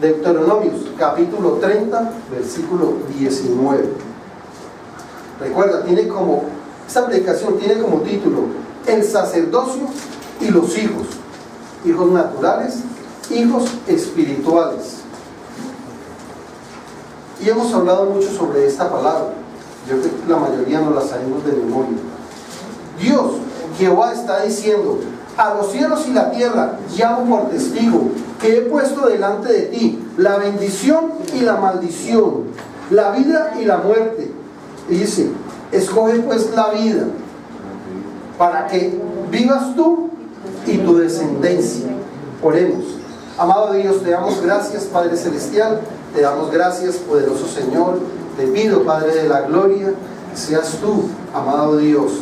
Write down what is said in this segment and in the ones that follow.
Deuteronomios capítulo 30, versículo 19. Recuerda, esta predicación tiene como título: el sacerdocio y los hijos. Hijos naturales, hijos espirituales. Y hemos hablado mucho sobre esta palabra. Yo creo que la mayoría no la sabemos de memoria. Dios, Jehová, está diciendo: a los cielos y la tierra llamo por testigo que he puesto delante de ti la bendición y la maldición, la vida y la muerte. Y dice: escoge pues la vida para que vivas tú y tu descendencia. Oremos. Amado Dios, te damos gracias, Padre Celestial, te damos gracias, poderoso Señor. Te pido, Padre de la gloria, que seas tú, amado Dios,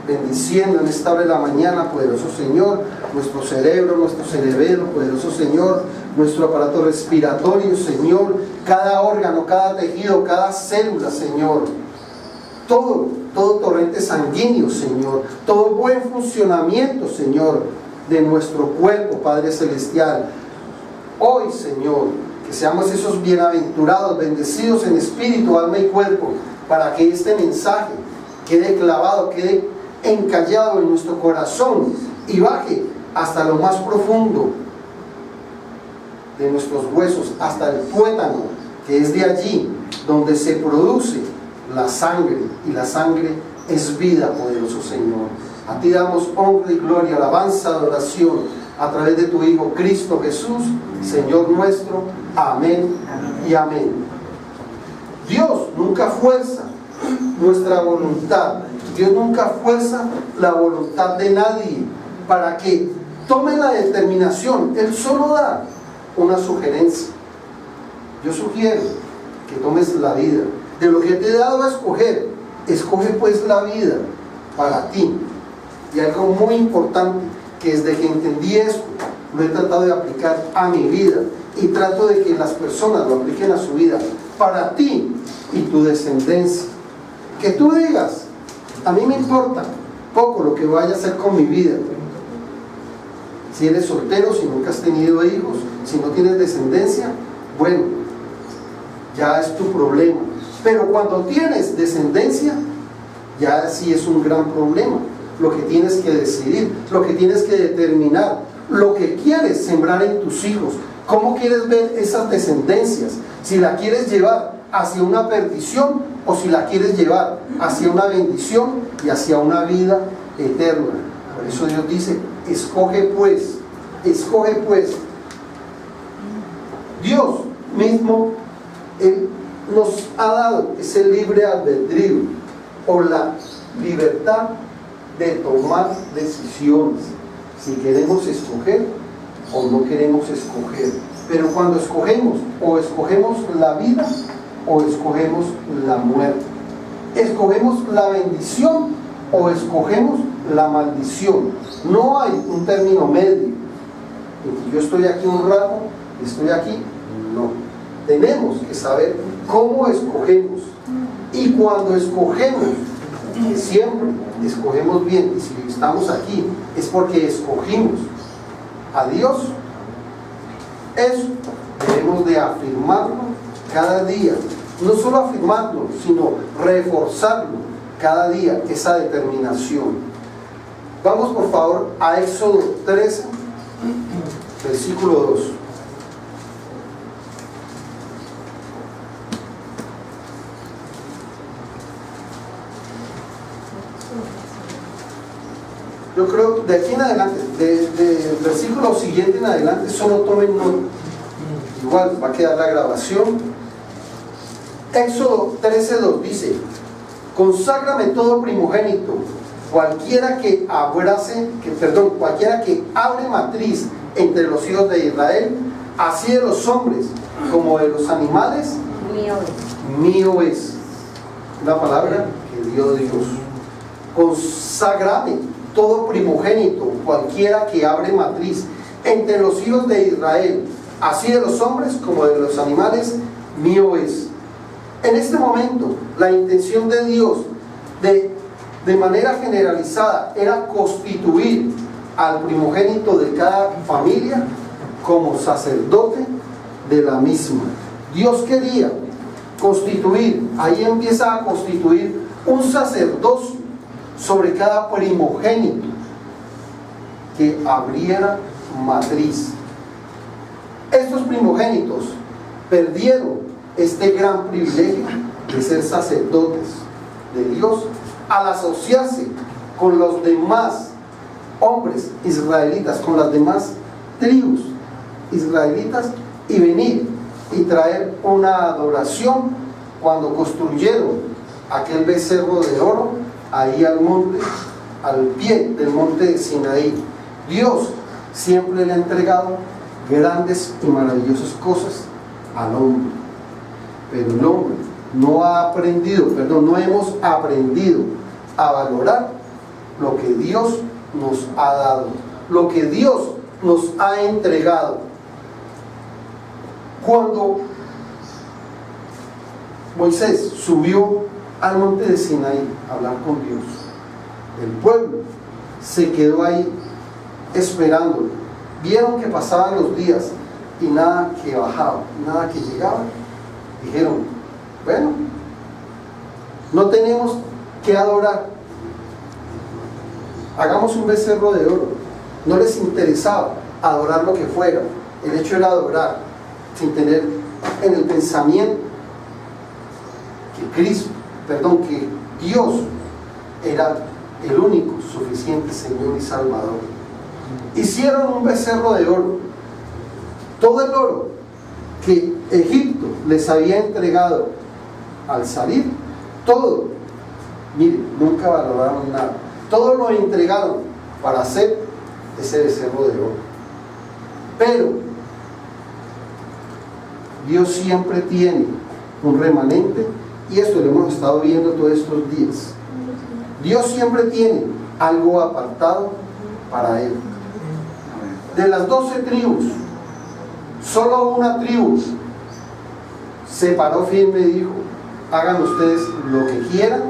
bendiciendo en esta hora de la mañana, poderoso Señor, nuestro cerebro, nuestro cerebelo, poderoso Señor, nuestro aparato respiratorio, Señor, cada órgano, cada tejido, cada célula, Señor, todo torrente sanguíneo, Señor, todo buen funcionamiento, Señor, de nuestro cuerpo, Padre Celestial. Hoy, Señor, que seamos esos bienaventurados, bendecidos en espíritu, alma y cuerpo, para que este mensaje quede clavado, quede encallado en nuestro corazón y baje hasta lo más profundo de nuestros huesos, hasta el tuétano, que es de allí donde se produce la sangre, y la sangre es vida, poderoso Señor. A ti damos honra y gloria, alabanza, adoración, a través de tu Hijo Cristo Jesús, Señor nuestro. Amén y amén. Dios nunca fuerza nuestra voluntad. Dios nunca fuerza la voluntad de nadie para que tome la determinación. Él solo da una sugerencia. Yo sugiero que tomes la vida. De lo que te he dado a escoger, escoge pues la vida para ti. Y algo muy importante, que desde que entendí esto, lo he tratado de aplicar a mi vida, y trato de que las personas lo apliquen a su vida, para ti y tu descendencia. Que tú digas: a mí me importa poco lo que vaya a hacer con mi vida. Si eres soltero, si nunca has tenido hijos, si no tienes descendencia, bueno, ya es tu problema. Pero cuando tienes descendencia, ya sí es un gran problema. Lo que tienes que decidir, lo que tienes que determinar, lo que quieres sembrar en tus hijos, cómo quieres ver esas descendencias, si la quieres llevar hacia una perdición o si la quieres llevar hacia una bendición y hacia una vida eterna. Por eso Dios dice: escoge pues, escoge pues. Dios mismo, Él nos ha dado ese libre albedrío, o la libertad de tomar decisiones, si queremos escoger o no queremos escoger. Pero cuando escogemos, o escogemos la vida o escogemos la muerte, escogemos la bendición o escogemos la maldición. No hay un término medio en que yo estoy aquí un rato, estoy aquí. No, tenemos que saber cómo escogemos, y cuando escogemos, que siempre escogemos bien, y si estamos aquí es porque escogimos a Dios. Eso debemos de afirmarlo cada día, no solo afirmarlo, sino reforzarlo cada día, esa determinación. Vamos por favor a Éxodo 13, versículo 2. Yo creo de aquí en adelante, del versículo siguiente en adelante, solo tomen nota. Igual va a quedar la grabación. Éxodo 13:2 dice: conságrame todo primogénito, cualquiera que abre matriz entre los hijos de Israel, así de los hombres como de los animales, mío es. Una palabra que dio Dios. Conságrame todo primogénito, cualquiera que abre matriz entre los hijos de Israel, así de los hombres como de los animales, mío es. En este momento, la intención de Dios de manera generalizada era constituir al primogénito de cada familia como sacerdote de la misma. Dios quería constituir, ahí empieza a constituir un sacerdocio sobre cada primogénito que abriera matriz. Estos primogénitos perdieron este gran privilegio de ser sacerdotes de Dios al asociarse con los demás hombres israelitas, con las demás tribus israelitas, y venir y traer una adoración cuando construyeron aquel becerro de oro ahí al monte, al pie del monte de Sinaí. Dios siempre le ha entregado grandes y maravillosas cosas al hombre, pero el hombre no hemos aprendido a valorar lo que Dios nos ha dado, lo que Dios nos ha entregado. Cuando Moisés subió al monte de Sinaí a hablar con Dios, el pueblo se quedó ahí esperándolo. Vieron que pasaban los días y nada que bajaba, nada que llegaba. Dijeron, bueno, no tenemos que adorar, hagamos un becerro de oro. No les interesaba adorar lo que fuera, el hecho era adorar sin tener en el pensamiento que Dios era el único suficiente Señor y Salvador. Hicieron un becerro de oro. Todo el oro que Egipto les había entregado al salir, todo, miren, nunca valoraron nada, todo lo entregaron para hacer ese becerro de oro. Pero Dios siempre tiene un remanente, y esto lo hemos estado viendo todos estos días. Dios siempre tiene algo apartado para Él. De las 12 tribus, solo una tribu se paró firme y dijo, hagan ustedes lo que quieran.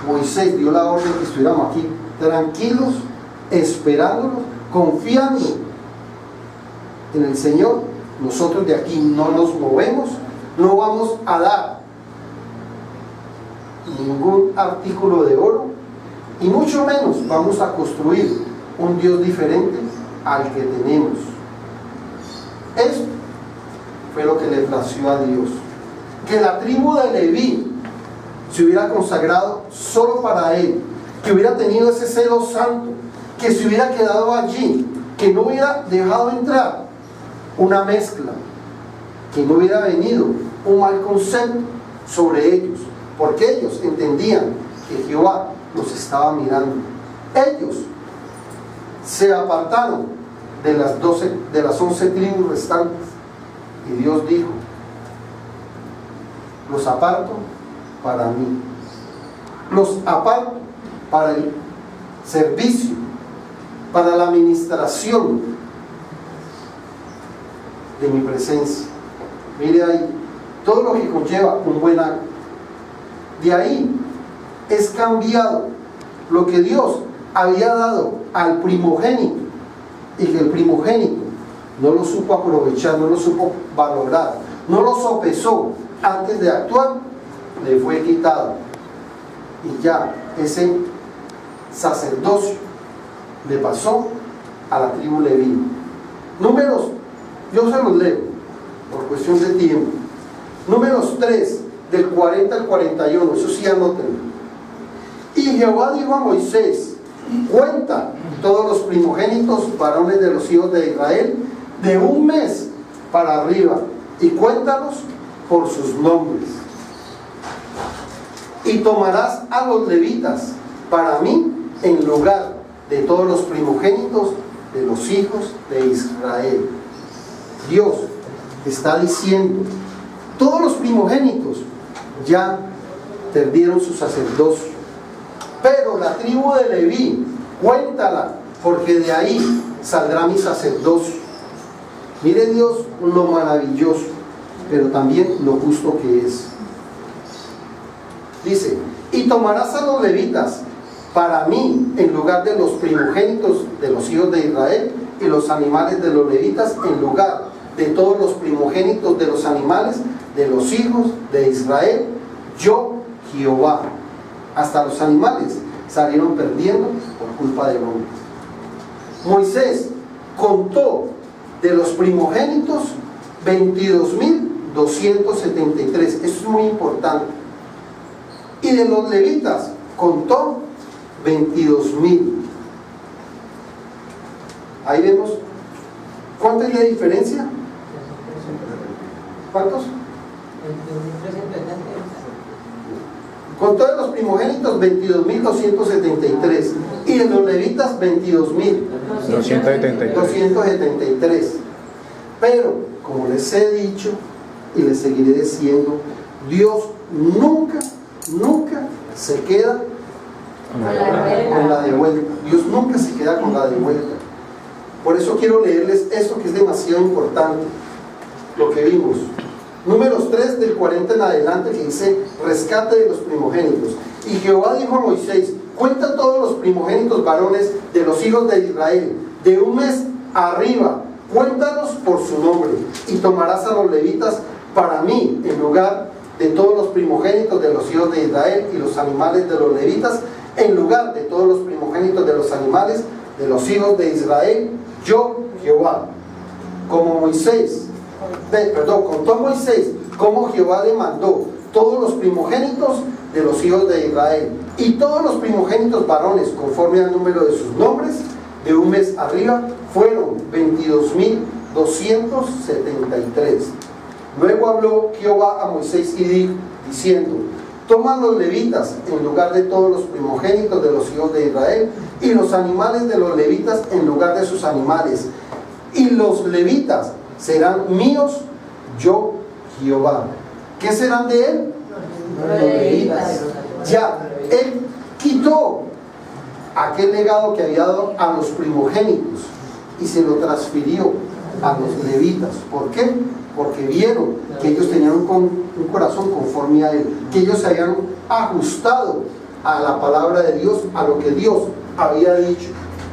Moisés dio la orden que estuviéramos aquí tranquilos, esperándolos, confiando en el Señor. Nosotros de aquí no nos movemos, no vamos a dar ningún artículo de oro, y mucho menos vamos a construir un Dios diferente al que tenemos. Esto fue lo que le plació a Dios, que la tribu de Leví se hubiera consagrado solo para Él, que hubiera tenido ese celo santo, que se hubiera quedado allí, que no hubiera dejado entrar una mezcla, que no hubiera venido un mal concepto sobre ellos, porque ellos entendían que Jehová los estaba mirando. Ellos se apartaron de las 11 tribus restantes, y Dios dijo, los aparto para mí, los aparto para el servicio, para la administración de mi presencia. Mire ahí, todo lo que conlleva un buen acto. De ahí es cambiado lo que Dios había dado al primogénito, y que el primogénito no lo supo aprovechar, no lo supo valorar, no lo sopesó antes de actuar, le fue quitado, y ya ese sacerdocio le pasó a la tribu Leví. Números, yo se los leo por cuestión de tiempo. Números 3, del 40 al 41, eso sí anótenlo. Y Jehová dijo a Moisés, cuenta todos los primogénitos varones de los hijos de Israel de un mes para arriba, y cuéntalos por sus nombres. Y tomarás a los levitas para mí en lugar de todos los primogénitos de los hijos de Israel. Dios está diciendo, todos los primogénitos ya perdieron su sacerdocio, pero la tribu de Leví, cuéntala, porque de ahí saldrá mi sacerdocio. Mire Dios lo maravilloso, pero también lo justo que es. Dice, y tomarás a los levitas para mí en lugar de los primogénitos de los hijos de Israel, y los animales de los levitas en lugar de todos los primogénitos de los animales de los hijos de Israel, yo Jehová. Hasta los animales salieron perdiendo por culpa del hombre. Moisés contó de los primogénitos 22.273. Eso es muy importante. Y de los levitas contó 22.000. Ahí vemos. ¿Cuánto es la diferencia? ¿Cuántos? Contó de los primogénitos 22.273 y de los levitas 22.273. Pero, como les he dicho y les seguiré diciendo, Dios nunca se queda con la de vuelta. Dios nunca se queda con la de vuelta. Por eso quiero leerles esto que es demasiado importante, lo que vimos. Números 3 del 40 en adelante, que dice rescate de los primogénitos. Y Jehová dijo a Moisés: cuenta todos los primogénitos varones de los hijos de Israel, de un mes arriba, cuéntalos por su nombre, y tomarás a los levitas para mí en lugar de todos los primogénitos de los hijos de Israel, y los animales de los levitas en lugar de todos los primogénitos de los animales de los hijos de Israel, yo Jehová. Contó Moisés como Jehová le mandó todos los primogénitos de los hijos de Israel, y todos los primogénitos varones conforme al número de sus nombres, de un mes arriba, fueron 22.273. Luego habló Jehová a Moisés y dijo, diciendo: toma los levitas en lugar de todos los primogénitos de los hijos de Israel, y los animales de los levitas en lugar de sus animales, y los levitas serán míos, yo Jehová. ¿Qué serán de él? Los levitas. Ya, él quitó aquel legado que había dado a los primogénitos y se lo transfirió a los levitas. ¿Por qué? Porque vieron que ellos tenían un corazón conforme a él, que ellos se habían ajustado a la palabra de Dios, a lo que Dios había dicho.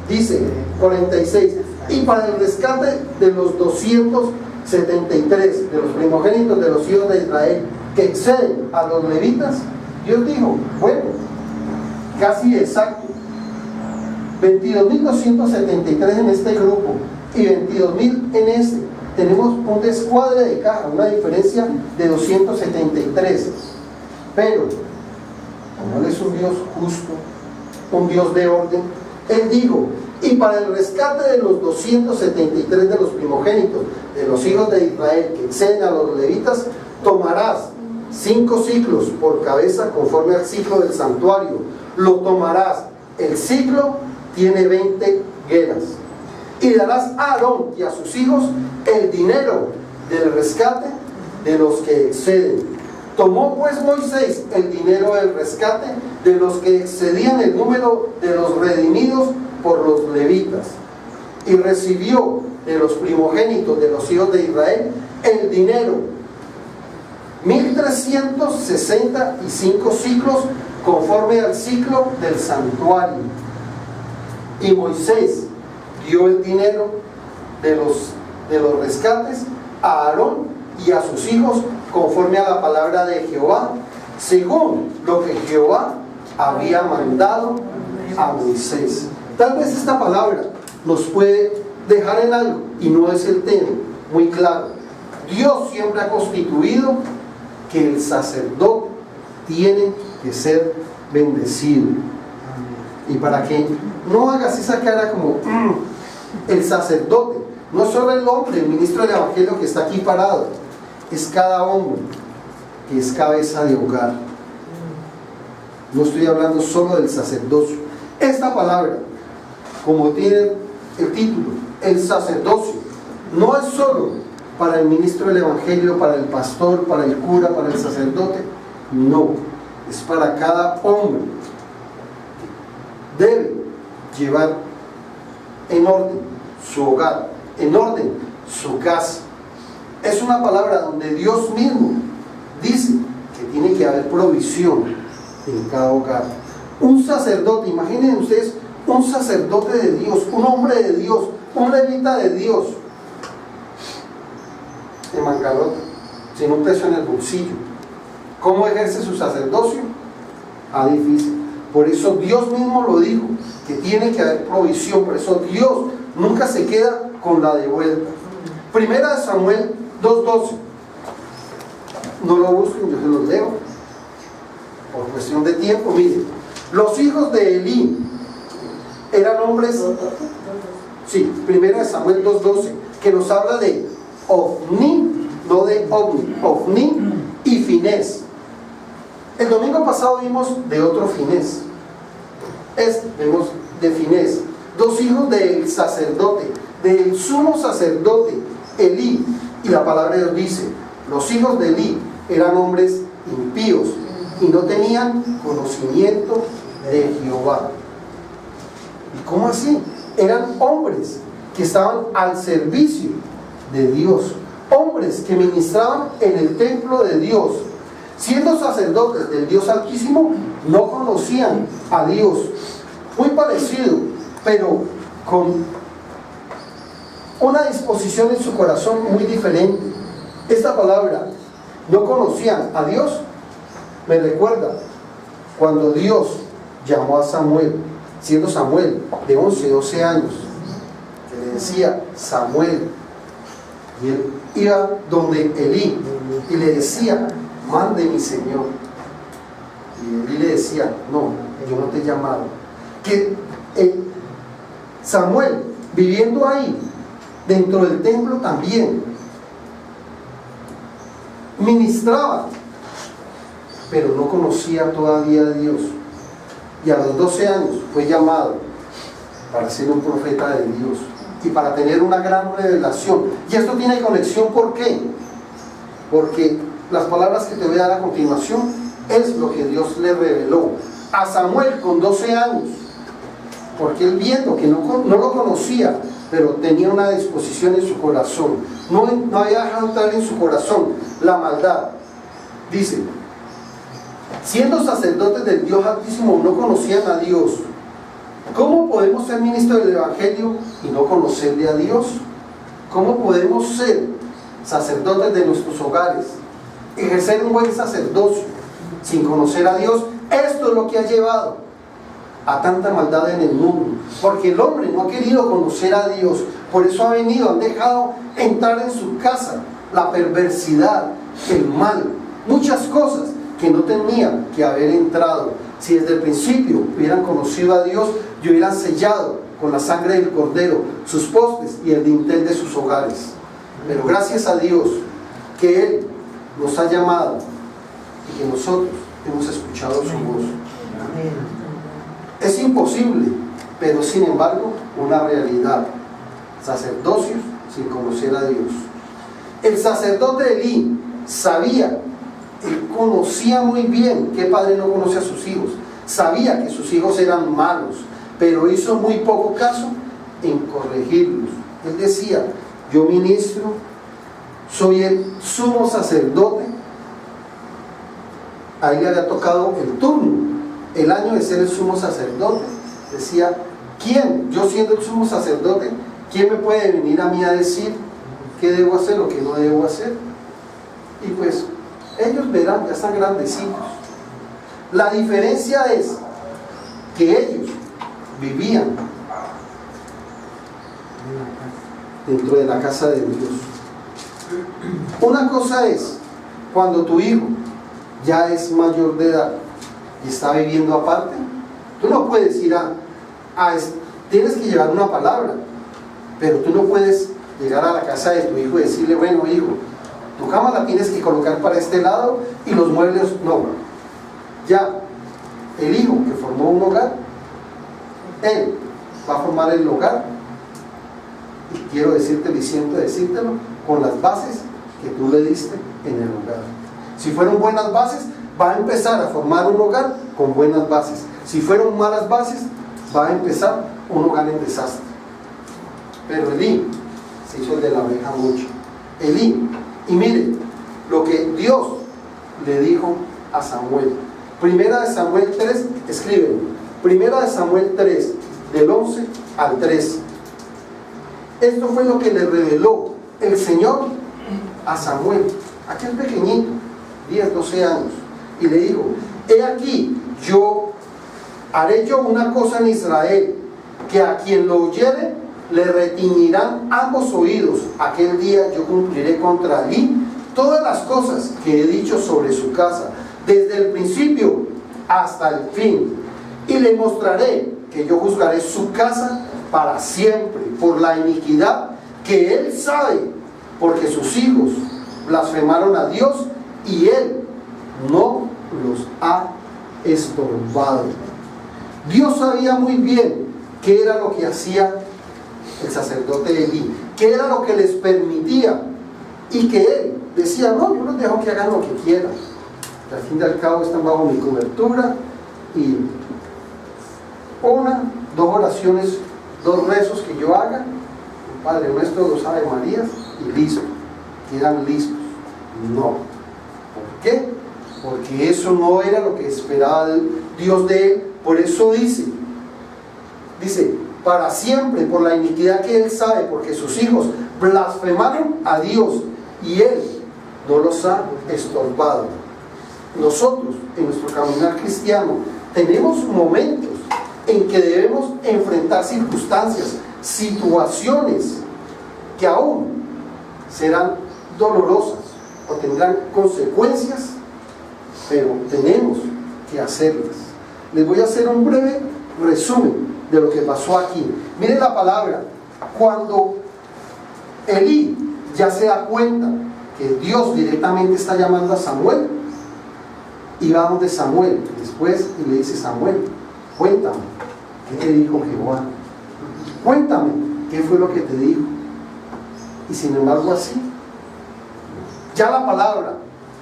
Dice 46: y para el rescate de los 273 de los primogénitos de los hijos de Israel que exceden a los levitas, Dios dijo, bueno, casi exacto, 22.273 en este grupo y 22.000 en este. Tenemos un descuadre de caja, una diferencia de 273. Pero, como Él es un Dios justo, un Dios de orden, Él dijo: y para el rescate de los 273 de los primogénitos de los hijos de Israel que exceden a los levitas, tomarás 5 ciclos por cabeza conforme al ciclo del santuario. Lo tomarás. El ciclo tiene 20 gueras. Y darás a Aarón y a sus hijos el dinero del rescate de los que exceden. Tomó pues Moisés el dinero del rescate de los que excedían el número de los redimidos por los levitas, y recibió de los primogénitos de los hijos de Israel el dinero, 1.365 ciclos conforme al ciclo del santuario. Y Moisés dio el dinero de los rescates a Aarón y a sus hijos conforme a la palabra de Jehová, según lo que Jehová había mandado a Moisés. Tal vez esta palabra nos puede dejar en algo, y no es el tema muy claro. Dios siempre ha constituido que el sacerdote tiene que ser bendecido. Y para que no hagas esa cara como el sacerdote, no solo el hombre, el ministro del evangelio que está aquí parado, es cada hombre que es cabeza de hogar. No estoy hablando solo del sacerdocio. Esta palabra, como tiene el título, el sacerdocio, no es solo para el ministro del evangelio, para el pastor, para el cura, para el sacerdote. No, es para cada hombre. Debe llevar en orden su hogar, en orden su casa. Es una palabra donde Dios mismo dice que tiene que haber provisión en cada hogar. Un sacerdote, imaginen ustedes un sacerdote de Dios, un hombre de Dios un levita de Dios en bancarrota, sin un peso en el bolsillo, ¿cómo ejerce su sacerdocio? Difícil. Por eso Dios mismo lo dijo, que tiene que haber provisión. Por eso Dios nunca se queda con la de vuelta. Primera de Samuel 2:12. No lo busquen, yo se los leo por cuestión de tiempo. Miren, los hijos de Elí eran hombres. Sí, primera de Samuel 2:12, que nos habla de Ofni, no de Ovni, Ofni y Finés. El domingo pasado vimos de otro Finés. Vemos de Finés, dos hijos del sacerdote, del sumo sacerdote Elí. Y la palabra de Dios dice: los hijos de Elí eran hombres impíos y no tenían conocimiento de Jehová. ¿Y cómo así? Eran hombres que estaban al servicio de Dios, hombres que ministraban en el templo de Dios. Siendo sacerdotes del Dios Altísimo, no conocían a Dios. Muy parecido, pero con una disposición en su corazón muy diferente. Esta palabra, no conocían a Dios, me recuerda cuando Dios llamó a Samuel, siendo Samuel de 11, 12 años, que le decía Samuel, y él iba donde Elí y le decía: mande mi Señor. Y Elí le decía: no, yo no te he llamado. Que Samuel, viviendo ahí dentro del templo, también ministraba, pero no conocía todavía a Dios. Y a los 12 años fue llamado para ser un profeta de Dios y para tener una gran revelación. Y esto tiene conexión, ¿por qué? Porque las palabras que te voy a dar a continuación es lo que Dios le reveló a Samuel con 12 años, porque él, viendo que no lo conocía, pero tenía una disposición en su corazón, no había dejado entrar en su corazón la maldad. Dice: siendo sacerdotes del Dios Altísimo, no conocían a Dios. ¿Cómo podemos ser ministros del Evangelio y no conocerle a Dios? ¿Cómo podemos ser sacerdotes de nuestros hogares, ejercer un buen sacerdocio sin conocer a Dios? Esto es lo que ha llevado a tanta maldad en el mundo, porque el hombre no ha querido conocer a Dios. Por eso han dejado entrar en su casa la perversidad, el mal, muchas cosas que no tenían que haber entrado. Si desde el principio hubieran conocido a Dios y hubieran sellado con la sangre del Cordero sus postes y el dintel de sus hogares. Pero gracias a Dios que Él nos ha llamado y que nosotros hemos escuchado su voz. Es imposible, pero sin embargo una realidad: sacerdocios sin conocer a Dios. El sacerdote Elí sabía, él conocía muy bien qué padre no conoce a sus hijos, sabía que sus hijos eran malos, pero hizo muy poco caso en corregirlos. Él decía: yo ministro, soy el sumo sacerdote. A él le había tocado el turno, el año de ser el sumo sacerdote. Decía: ¿quién? Yo siendo el sumo sacerdote, ¿quién me puede venir a mí a decir qué debo hacer o qué no debo hacer? Y pues ellos verán, ya están grandecitos. La diferencia es que ellos vivían dentro de la casa de Dios. Una cosa es cuando tu hijo ya es mayor de edad y está viviendo aparte. Tú no puedes ir tienes que llevar una palabra, pero tú no puedes llegar a la casa de tu hijo y decirle: bueno, hijo, tu cama la tienes que colocar para este lado y los muebles no. Ya el hijo que formó un hogar, él va a formar el hogar, y quiero decírtelo y siento decírtelo, con las bases que tú le diste en el hogar. Si fueron buenas bases, va a empezar a formar un hogar con buenas bases. Si fueron malas bases, va a empezar un hogar en desastre. Pero Elí se hizo el de la oveja mucho. Elí, y mire lo que Dios le dijo a Samuel. Primera de Samuel 3, escriben. Primera de Samuel 3, del 11 al 3. Esto fue lo que le reveló el Señor a Samuel, aquel pequeñito, 10, 12 años, y le dijo: he aquí, haré yo una cosa en Israel, que a quien lo oyere le retiñirán ambos oídos. Aquel día yo cumpliré contra Elí todas las cosas que he dicho sobre su casa, desde el principio hasta el fin, y le mostraré que yo juzgaré su casa para siempre por la iniquidad que él sabe, porque sus hijos blasfemaron a Dios y él no los ha estorbado. Dios sabía muy bien qué era lo que hacía el sacerdote Elí, qué era lo que les permitía, y que él decía: no, yo los dejo que hagan lo que quieran, que al fin y al cabo están bajo mi cobertura, y 1, 2 oraciones, 2 rezos que yo haga, Padre Nuestro, 2 Ave Marías, y listo, quedan listos. No. ¿Por qué? Porque eso no era lo que esperaba Dios de él. Por eso dice, para siempre, por la iniquidad que él sabe, porque sus hijos blasfemaron a Dios y él no los ha estorbado. Nosotros, en nuestro caminar cristiano, tenemos momentos en que debemos enfrentar circunstancias, situaciones que aún serán dolorosas o tendrán consecuencias, pero tenemos que hacerlas. Les voy a hacer un breve resumen de lo que pasó aquí. Miren la palabra: cuando Elí ya se da cuenta que Dios directamente está llamando a Samuel, y vamos de Samuel después y le dice: Samuel, cuéntame, ¿qué te dijo Jehová? Cuéntame, ¿qué fue lo que te dijo? Y sin embargo, así, ya la palabra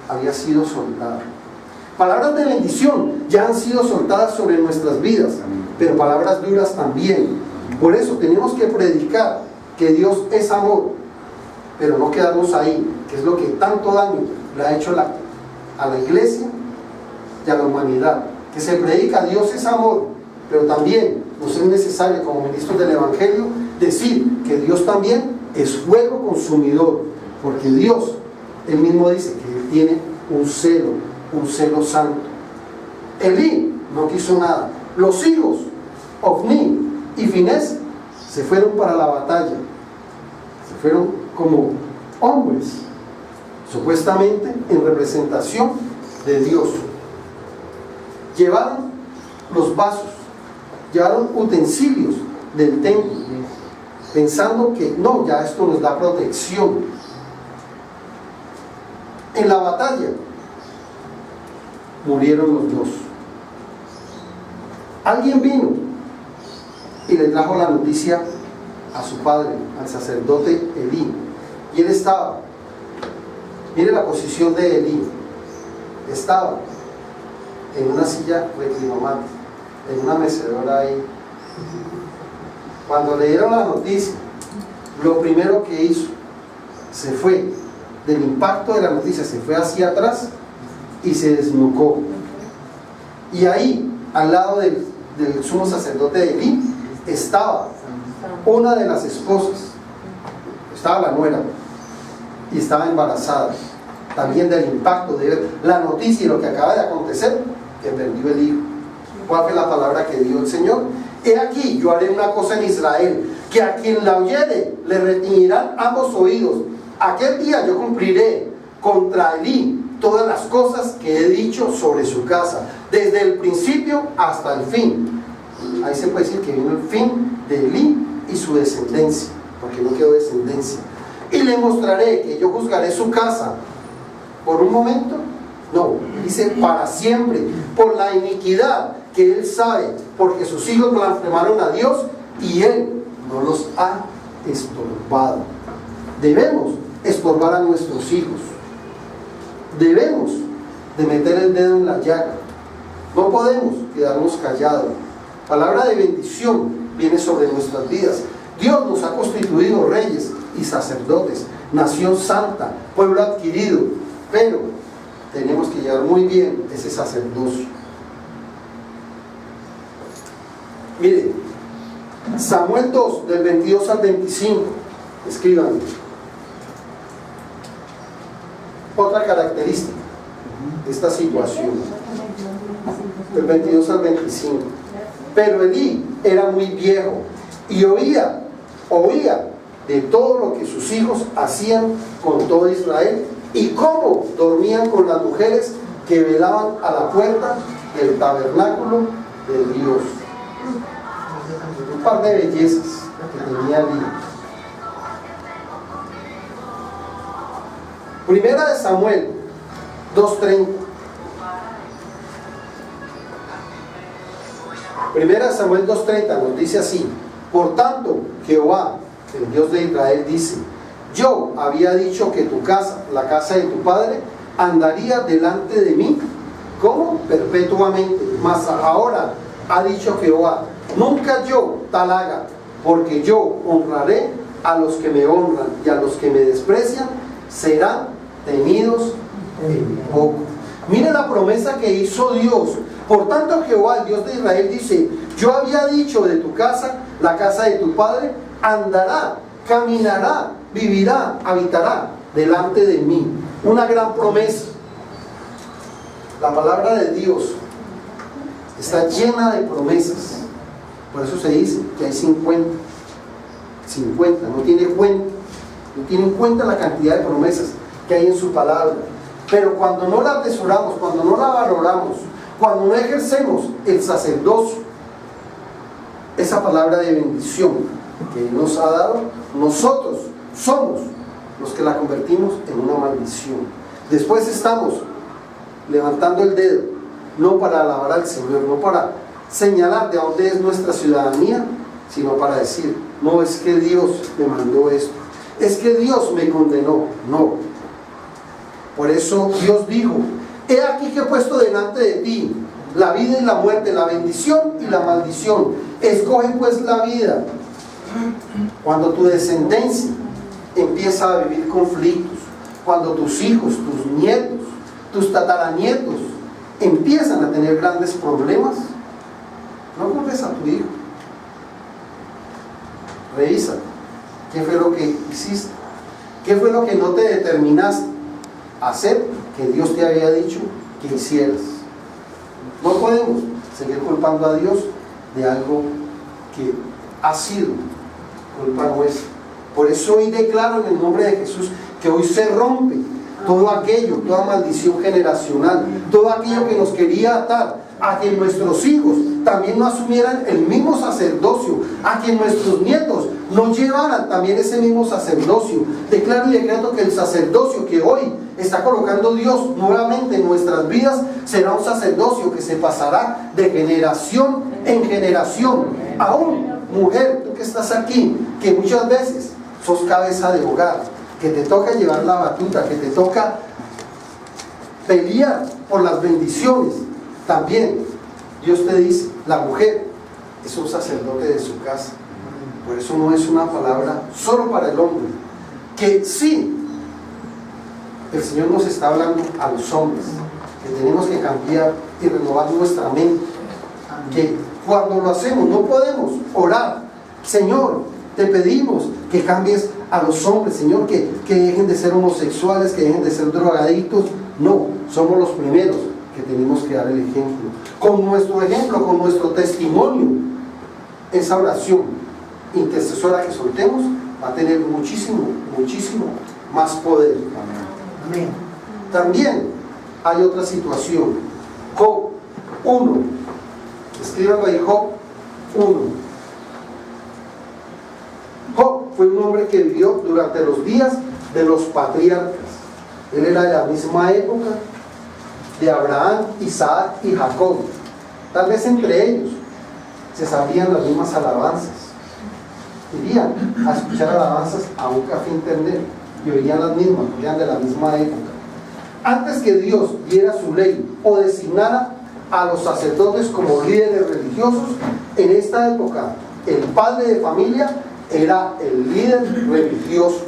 había sido soltada. Palabras de bendición ya han sido soltadas sobre nuestras vidas, pero palabras duras también. Por eso tenemos que predicar que Dios es amor, pero no quedarnos ahí, que es lo que tanto daño le ha hecho a la iglesia y a la humanidad. Que se predica Dios es amor, pero también nos es necesario, como ministros del Evangelio, decir que Dios también es fuego consumidor, porque Dios, Él mismo dice que Él tiene un celo santo. Elí no quiso nada. Los hijos Ofni y Finés se fueron para la batalla, se fueron como hombres, supuestamente en representación de Dios. Llevaron los vasos, llevaron utensilios del templo, pensando que no, ya esto nos da protección. En la batalla murieron los 2. Alguien vino y le trajo la noticia a su padre, al sacerdote Elí, y él estaba, mire la posición de Elí, estaba en una silla reclinomante, en una mecedora ahí. Cuando le dieron la noticia, lo primero que hizo, se fue del impacto de la noticia, se fue hacia atrás y se desnucó. Y ahí, al lado del sumo sacerdote de Elí, estaba una de las esposas, estaba la nuera, y estaba embarazada, también del impacto de ver la noticia y lo que acaba de acontecer, que perdió el hijo. ¿Cuál fue la palabra que dio el Señor? He aquí, yo haré una cosa en Israel, que a quien la oyere le retiñirán ambos oídos. Aquel día yo cumpliré contra Elí todas las cosas que he dicho sobre su casa, desde el principio hasta el fin. Ahí se puede decir que vino el fin de Elí y su descendencia, porque no quedó descendencia. Y le mostraré que yo juzgaré su casa. ¿Por un momento? No, dice para siempre, por la iniquidad que él sabe, porque sus hijos blasfemaron a Dios y él no los ha estorbado. Debemos estorbar a nuestros hijos, debemos de meter el dedo en la llaga, no podemos quedarnos callados. Palabra de bendición viene sobre nuestras vidas. Dios nos ha constituido reyes y sacerdotes, nación santa, pueblo adquirido, pero tenemos que llevar muy bien ese sacerdocio. Mire, Samuel 2, del 22 al 25, Escriban. Otra característica de esta situación, del 22 al 25. Pero Elí era muy viejo y oía de todo lo que sus hijos hacían con todo Israel y cómo dormían con las mujeres que velaban a la puerta del tabernáculo de Dios. Un par de bellezas que tenía Elí. Primera de Samuel 2:30. Primera de Samuel 2:30 nos dice así: por tanto, Jehová, el Dios de Israel, dice: yo había dicho que tu casa, la casa de tu padre, andaría delante de mí, ¿cómo? Perpetuamente. Mas ahora ha dicho Jehová: nunca yo tal haga, porque yo honraré a los que me honran, y a los que me desprecian serán tenidos en poco. Mire la promesa que hizo Dios. Por tanto, Jehová, el Dios de Israel, dice: yo había dicho de tu casa, la casa de tu padre, andará, caminará, vivirá, habitará delante de mí. Una gran promesa. La palabra de Dios está llena de promesas. Por eso se dice que hay 50, no tiene en cuenta la cantidad de promesas que hay en su palabra. Pero cuando no la atesoramos, cuando no la valoramos, cuando no ejercemos el sacerdocio, esa palabra de bendición que nos ha dado, nosotros somos los que la convertimos en una maldición. Después estamos levantando el dedo, no para alabar al Señor, no para señalar de dónde es nuestra ciudadanía, sino para decir: no, es que Dios me mandó esto, es que Dios me condenó. No. Por eso Dios dijo: he aquí que he puesto delante de ti la vida y la muerte, la bendición y la maldición. Escoge pues la vida. Cuando tu descendencia empieza a vivir conflictos, cuando tus hijos, tus nietos, tus tataranietos empiezan a tener grandes problemas, no culpes a tu hijo. Revisa qué fue lo que hiciste, qué fue lo que no te determinaste a hacer, que Dios te había dicho que hicieras. No podemos seguir culpando a Dios de algo que ha sido culpa nuestra. Por eso hoy declaro en el nombre de Jesús que hoy se rompe todo aquello, toda maldición generacional, todo aquello que nos quería atar a que nuestros hijos también no asumieran el mismo sacerdocio, a que nuestros nietos no llevaran también ese mismo sacerdocio. Declaro y decreto que el sacerdocio que hoy está colocando Dios nuevamente en nuestras vidas será un sacerdocio que se pasará de generación en generación. Aún, mujer, tú que estás aquí, que muchas veces sos cabeza de hogar, que te toca llevar la batuta, que te toca pelear por las bendiciones, también Dios te dice: la mujer es un sacerdote de su casa. Por eso no es una palabra solo para el hombre, que sí, el Señor nos está hablando a los hombres, que tenemos que cambiar y renovar nuestra mente, que cuando lo hacemos no podemos orar: Señor, te pedimos que cambies a los hombres, Señor, que dejen de ser homosexuales, que dejen de ser drogadictos. No, somos los primeros que tenemos que dar el ejemplo. Con nuestro ejemplo, con nuestro testimonio, esa oración intercesora que soltemos va a tener muchísimo más poder. Amén. También hay otra situación. Job 1. Escríbanlo ahí, Job 1. Job fue un hombre que vivió durante los días de los patriarcas. Él era de la misma época de Abraham, Isaac y Jacob. Tal vez entre ellos se sabían las mismas alabanzas. Irían a escuchar alabanzas a un café internet y oían las mismas, oían de la misma época. Antes que Dios diera su ley o designara a los sacerdotes como líderes religiosos, en esta época el padre de familia era el líder religioso,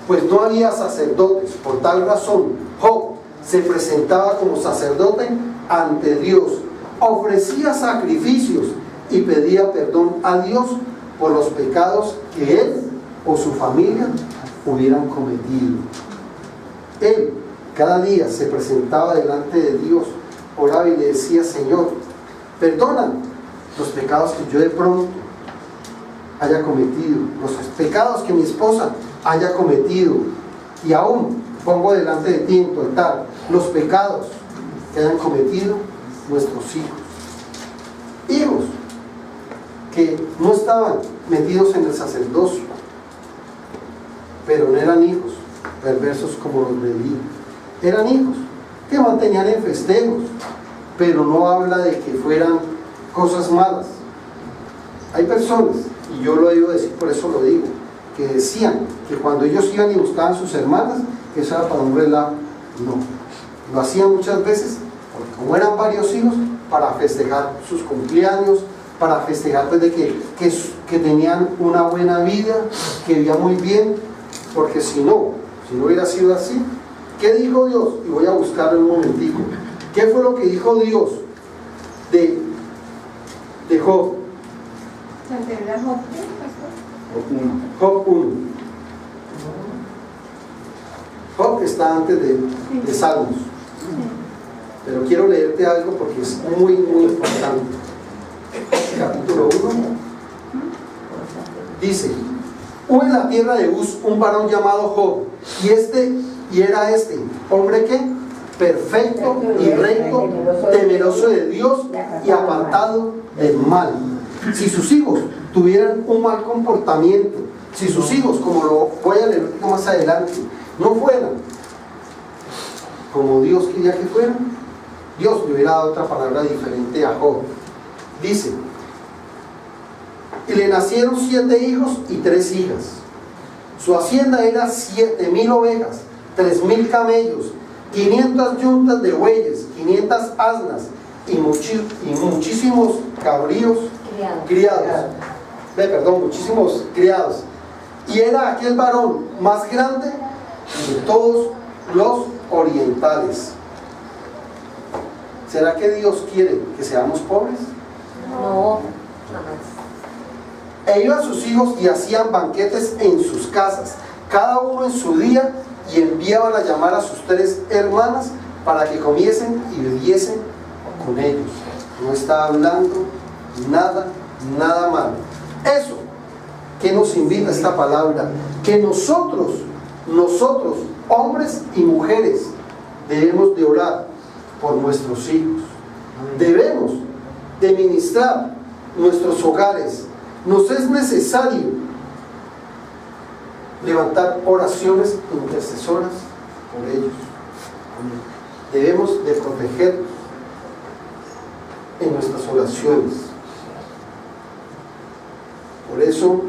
pues no había sacerdotes. Por tal razón, Job se presentaba como sacerdote ante Dios, ofrecía sacrificios y pedía perdón a Dios por los pecados que él o su familia hubieran cometido. Él cada día se presentaba delante de Dios, oraba y le decía: Señor, perdona los pecados que yo de pronto haya cometido, los pecados que mi esposa haya cometido, y aún pongo delante de ti en tu altar los pecados que hayan cometido nuestros hijos que no estaban metidos en el sacerdocio, pero no eran hijos perversos como los de Elí. Eran hijos que mantenían en festejos, pero no habla de que fueran cosas malas. Hay personas, y yo lo he oído decir, por eso lo digo, que decían que cuando ellos iban y buscaban sus hermanas, que eso era para un relajo. No, lo hacían muchas veces, porque como eran varios hijos, para festejar sus cumpleaños, para festejar pues, de que tenían una buena vida, que vivían muy bien, porque si no hubiera sido así, ¿qué dijo Dios? Y voy a buscarlo un momentico. ¿Qué fue lo que dijo Dios de Job? Job 1. Job está antes de Salmos, pero quiero leerte algo porque es muy importante. Capítulo 1 dice: hubo en la tierra de Uz un varón llamado Job, y era este hombre que perfecto y recto, temeroso de Dios y apartado del mal. Si sus hijos tuvieran un mal comportamiento, si sus hijos, como lo voy a leer un poco más adelante, no fueran como Dios quería que fueran, Dios le hubiera dado otra palabra diferente a Job. Dice: y le nacieron 7 hijos y 3 hijas. Su hacienda era 7,000 ovejas, 3,000 camellos, 500 yuntas de bueyes, 500 asnas y muchísimos cabríos muchísimos criados. Y era aquel varón más grande de todos los orientales. ¿Será que Dios quiere que seamos pobres? No, jamás. E iban sus hijos y hacían banquetes en sus casas, cada uno en su día, y enviaban a llamar a sus 3 hermanas para que comiesen y bebiesen con ellos. No está hablando nada malo. Eso que nos invita esta palabra, que nosotros, hombres y mujeres, debemos de orar por nuestros hijos. Debemos de ministrar nuestros hogares. Nos es necesario levantar oraciones intercesoras por ellos. Debemos de protegerlos en nuestras oraciones. Por eso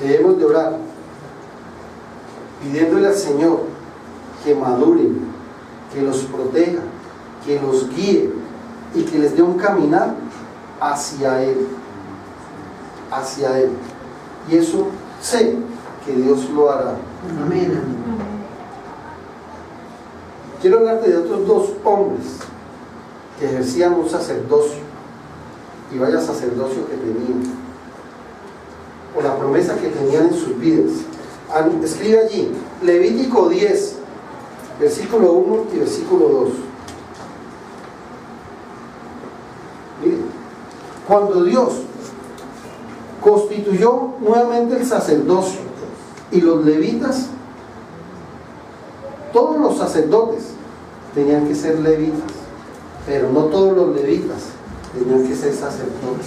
debemos de orar pidiéndole al Señor que maduren, que los proteja, que los guíe y que les dé un caminar hacia Él. Y eso sé que Dios lo hará. Amén. Quiero hablarte de otros 2 hombres que ejercían un sacerdocio, y vaya sacerdocio que tenían, o la promesa que tenían en sus vidas. Escribe allí Levítico 10, versículo 1 y versículo 2. Miren, cuando Dios constituyó nuevamente el sacerdocio y los levitas, todos los sacerdotes tenían que ser levitas, pero no todos los levitas tenían que ser sacerdotes.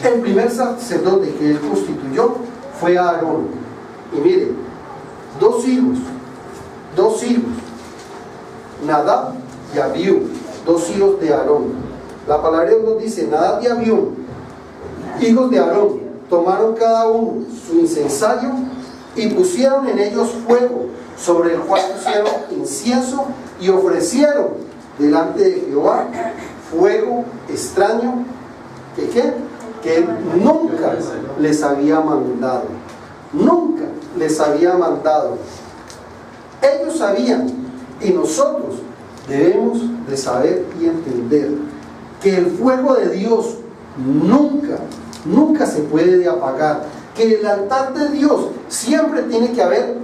El primer sacerdote que él constituyó fue Aarón. Y miren, 2 hijos, Nadab y Abiú, 2 hijos de Aarón. La palabra de Dios nos dice: Nadab y Abiú, hijos de Aarón, tomaron cada uno su incensario y pusieron en ellos fuego, sobre el cual pusieron incienso, y ofrecieron delante de Jehová fuego extraño que él nunca les había mandado. Nunca les había mandado. Ellos sabían, y nosotros debemos de saber y entender, que el fuego de Dios nunca se puede apagar. que el altar de Dios siempre tiene que haber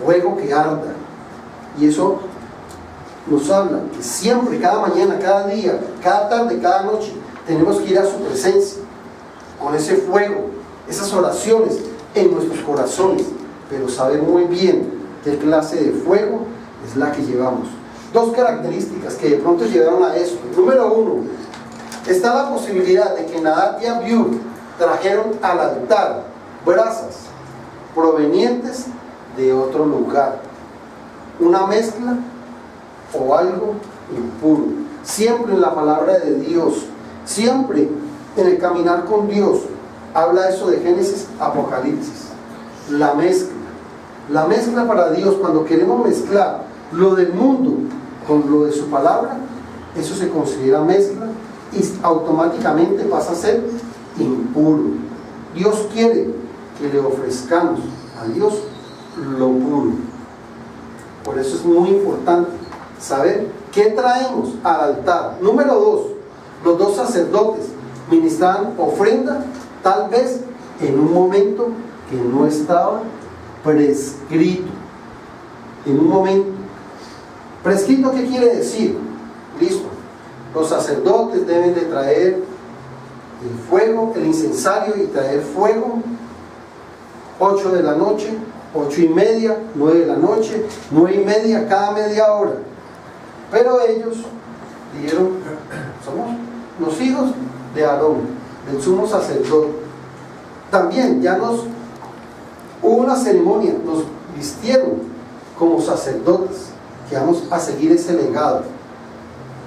fuego que arda. Y eso nos habla que siempre, cada mañana, cada día, cada tarde, cada noche, tenemos que ir a su presencia con ese fuego, esas oraciones en nuestros corazones, pero saber muy bien qué clase de fuego es la que llevamos. Dos características que de pronto llevaron a eso. Número uno, está la posibilidad de que Nadab y Abiú trajeron al altar brasas provenientes de otro lugar, una mezcla o algo impuro. Siempre en la palabra de Dios, siempre en el caminar con Dios, habla eso de Génesis, Apocalipsis, la mezcla para Dios. Cuando queremos mezclar lo del mundo con lo de su palabra, eso se considera mezcla y automáticamente pasa a ser impuro. Dios quiere que le ofrezcamos a Dios lo puro. Por eso es muy importante saber qué traemos al altar. Número dos, los dos sacerdotes ministraban ofrenda, tal vez en un momento que no estaba prescrito. En un momento prescrito, ¿qué quiere decir? Listo, los sacerdotes deben de traer el fuego, el incensario, y traer fuego 8 de la noche, 8:30, 9 de la noche, 9:30, cada media hora. Pero ellos dijeron: somos los hijos de Aarón, del sumo sacerdote. También ya hubo una ceremonia, nos vistieron como sacerdotes, que vamos a seguir ese legado.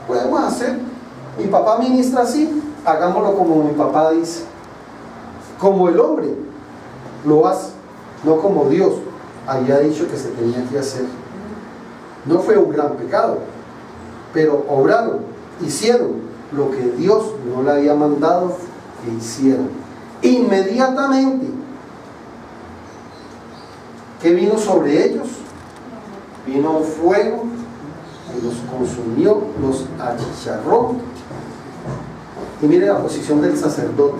Podemos hacer, mi papá ministra así, hagámoslo como mi papá dice, como el hombre lo hace, no como Dios había dicho que se tenía que hacer. No fue un gran pecado, pero obraron, hicieron lo que Dios no le había mandado que hicieran. Inmediatamente, ¿qué vino sobre ellos? Vino un fuego que los consumió, los achicharró. Y mire la posición del sacerdote.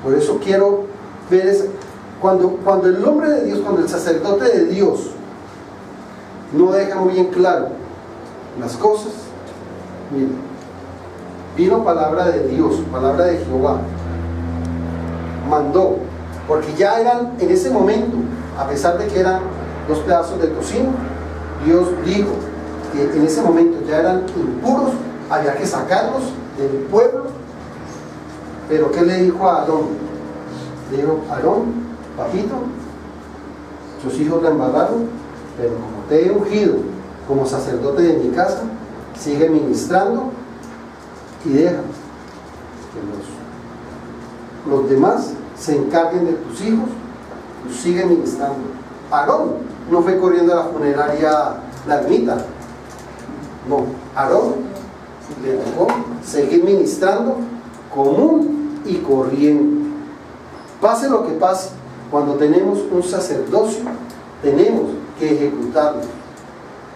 Por eso quiero ver cuando el hombre de Dios, cuando el sacerdote de Dios no deja muy bien claro las cosas. Mire, vino palabra de Dios, palabra de Jehová, mandó, porque ya eran en ese momento, a pesar de que eran 2 pedazos de tocino, Dios dijo que en ese momento ya eran impuros, había que sacarlos del pueblo. Pero ¿qué le dijo a Aarón? Le dijo: Aarón, papito, tus hijos la embarraron, pero como te he ungido como sacerdote de mi casa, sigue ministrando y deja que los demás se encarguen de tus hijos. Tú sigue ministrando. Aarón no fue corriendo a la funeraria la ermita, no, Aarón le tocó seguir ministrando común y corriente. Pase lo que pase, cuando tenemos un sacerdocio, tenemos que ejecutarlo.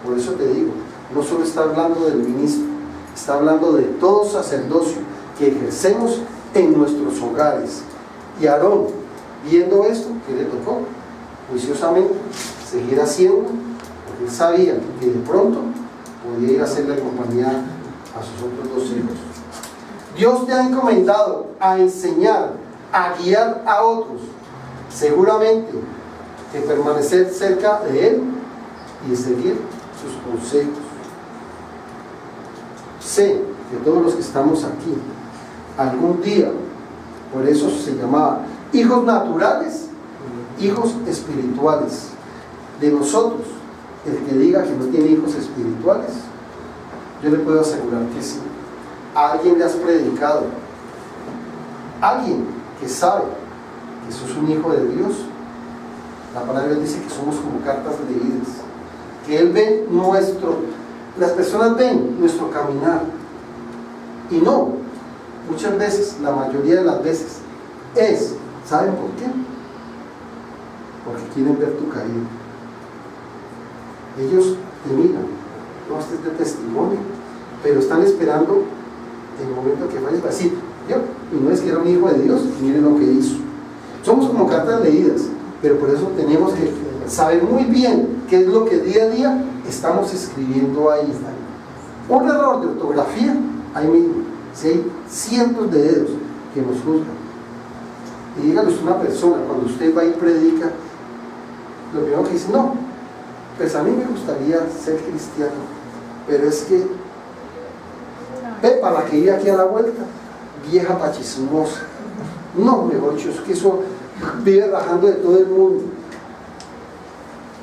Por eso te digo, no solo está hablando del ministro, está hablando de todo sacerdocio que ejercemos en nuestros hogares. Y Aarón, viendo esto, ¿qué le tocó? Juiciosamente seguir haciendo, porque él sabía que de pronto podía ir a hacerle compañía a sus otros 2 hijos. Dios te ha encomendado a enseñar, a guiar a otros. Seguramente que permanecer cerca de Él y seguir sus consejos. Sé que todos los que estamos aquí, algún día, por eso se llamaba hijos naturales, hijos espirituales. De nosotros, el que diga que no tiene hijos espirituales, yo le puedo asegurar que sí. A alguien le has predicado, alguien que sabe que sos un hijo de Dios. La palabra dice que somos como cartas leídas, que Él ve las personas ven nuestro caminar, y no, muchas veces, la mayoría de las veces, ¿saben por qué? Porque quieren ver tu caída. Ellos te miran, no estés de testimonio, pero están esperando el momento que vayas a decir: yo, y no es que era un hijo de Dios, miren lo que hizo. Somos como cartas leídas, pero por eso tenemos que saber muy bien qué es lo que día a día estamos escribiendo ahí. Un error de ortografía, ahí mismo, si hay cientos de dedos que nos juzgan. Y dígale usted a una persona, cuando usted va y predica, lo primero que dice, no, pues a mí me gustaría ser cristiano, pero es que Pepa, la que vive aquí a la vuelta, vieja pachismosa, no, mejor dicho, es que eso vive rajando de todo el mundo.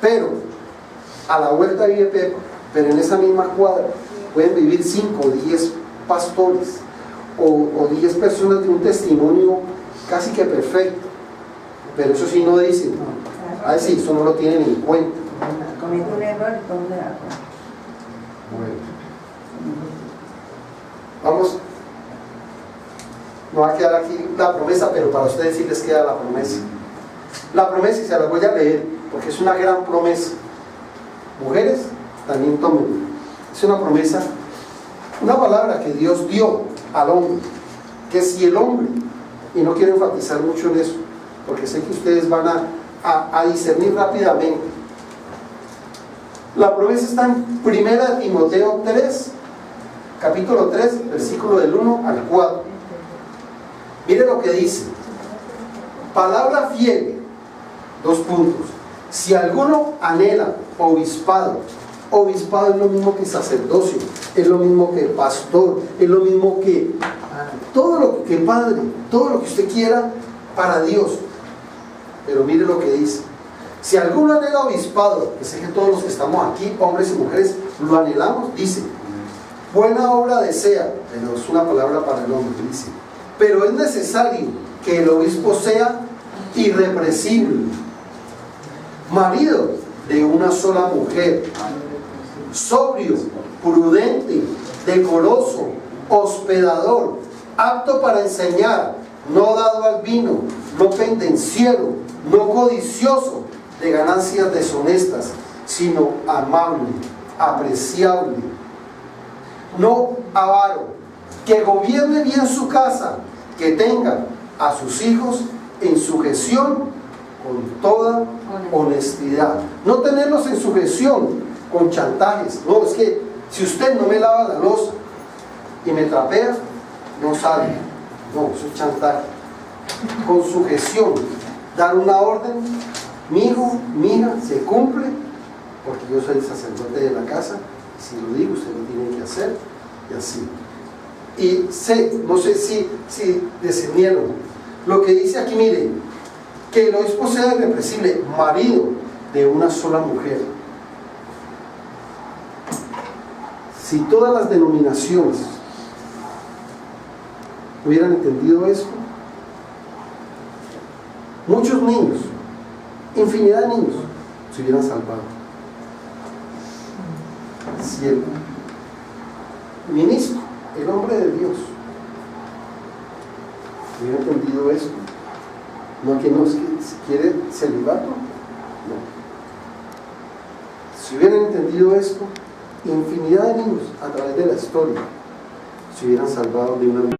Pero a la vuelta vive Pepa, pero en esa misma cuadra pueden vivir 5 o 10 pastores o 10 personas de un testimonio casi que perfecto, pero eso sí no dicen, ah, sí, eso no lo tienen en cuenta. Comete un error y todo de acuerdo. Bueno, vamos, no va a quedar aquí la promesa, pero para ustedes sí les queda la promesa. La promesa, y se la voy a leer porque es una gran promesa. Mujeres, también tomen. Es una promesa, una palabra que Dios dio al hombre, que si el hombre, y no quiero enfatizar mucho en eso, porque sé que ustedes van a discernir rápidamente. La promesa está en 1 Timoteo 3, capítulo 3, versículo del 1 al 4. Mire lo que dice: palabra fiel, 2 puntos. Si alguno anhela obispado, obispado es lo mismo que sacerdocio, es lo mismo que pastor, es lo mismo que todo lo que padre, todo lo que usted quiera para Dios. Pero mire lo que dice: si alguno anhela obispado, que sé que todos los que estamos aquí, hombres y mujeres, lo anhelamos, dice, buena obra desea, pero es una palabra para el hombre, dice, pero es necesario que el obispo sea irrepresible, marido de una sola mujer, sobrio, prudente, decoroso, hospedador, apto para enseñar, no dado al vino, no pendenciero, no codicioso de ganancias deshonestas, sino amable, apreciable, no avaro, que gobierne bien su casa, que tenga a sus hijos en sujeción con toda honestidad. No tenerlos en sujeción con chantajes. No, es que si usted no me lava la loza y me trapea, no sale. No, eso es chantaje. Con sujeción, dar una orden, mi hijo, mi hija, se cumple, porque yo soy el sacerdote de la casa, y si lo digo, usted lo tiene que hacer, y así. Y sé, no sé si discernieron lo que dice aquí, mire, que el obispo sea irrepresible, marido de una sola mujer. Si todas las denominaciones hubieran entendido esto, muchos niños, infinidad de niños, se hubieran salvado. Si el ministro, el hombre de Dios, hubiera entendido esto, no que no, es que si quiere celibato, no. Si hubieran entendido esto, infinidad de niños a través de la historia se hubieran salvado de una